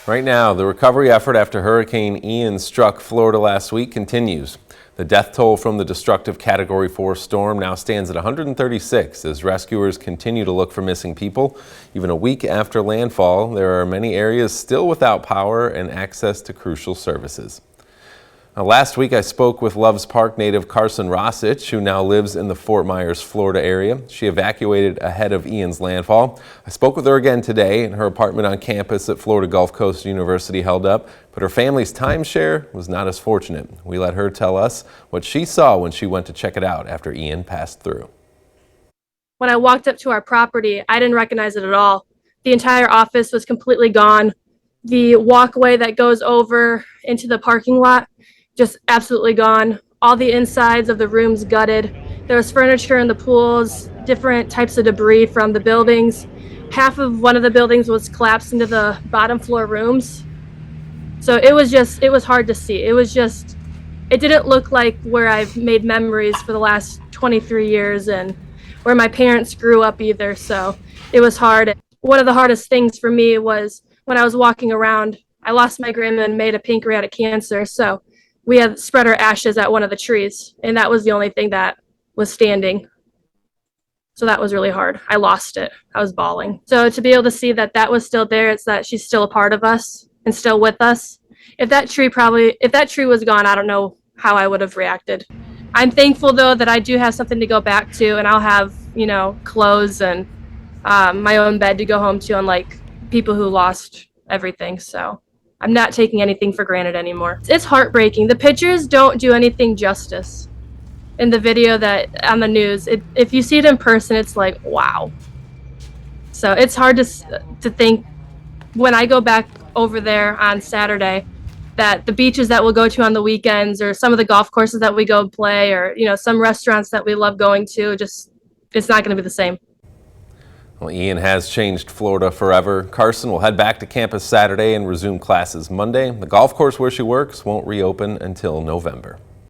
Right now, the recovery effort after Hurricane Ian struck Florida last week continues. The death toll from the destructive Category 4 storm now stands at 136 as rescuers continue to look for missing people. Even a week after landfall, there are many areas still without power and access to crucial services. Now, last week, I spoke with Loves Park native Carson Racich, who now lives in the Fort Myers, Florida area. She evacuated ahead of Ian's landfall. I spoke with her again today, and her apartment on campus at Florida Gulf Coast University held up, but her family's timeshare was not as fortunate. We let her tell us what she saw when she went to check it out after Ian passed through. When I walked up to our property, I didn't recognize it at all. The entire office was completely gone. The walkway that goes over into the parking lot, just absolutely gone. All the insides of the rooms gutted. There was furniture in the pools, different types of debris from the buildings. Half of one of the buildings was collapsed into the bottom floor rooms. So it was hard to see. It didn't look like where I've made memories for the last 23 years and where my parents grew up either. So it was hard. One of the hardest things for me was when I was walking around, I lost my grandma and made a pancreatic cancer. So we had spread our ashes at one of the trees, and that was the only thing that was standing. So that was really hard. I lost it. I was bawling. So to be able to see that that was still there, it's that she's still a part of us and still with us. If that tree was gone, I don't know how I would have reacted. I'm thankful though that I do have something to go back to, and I'll have, clothes and my own bed to go home to, unlike people who lost everything. So I'm not taking anything for granted anymore. It's heartbreaking. The pictures don't do anything justice in the video that on the news. If you see it in person, it's like, wow. So it's hard to think when I go back over there on Saturday that the beaches that we'll go to on the weekends, or some of the golf courses that we go play, or some restaurants that we love going to, it's not going to be the same. Well, Ian has changed Florida forever. Carson will head back to campus Saturday and resume classes Monday. The golf course where she works won't reopen until November.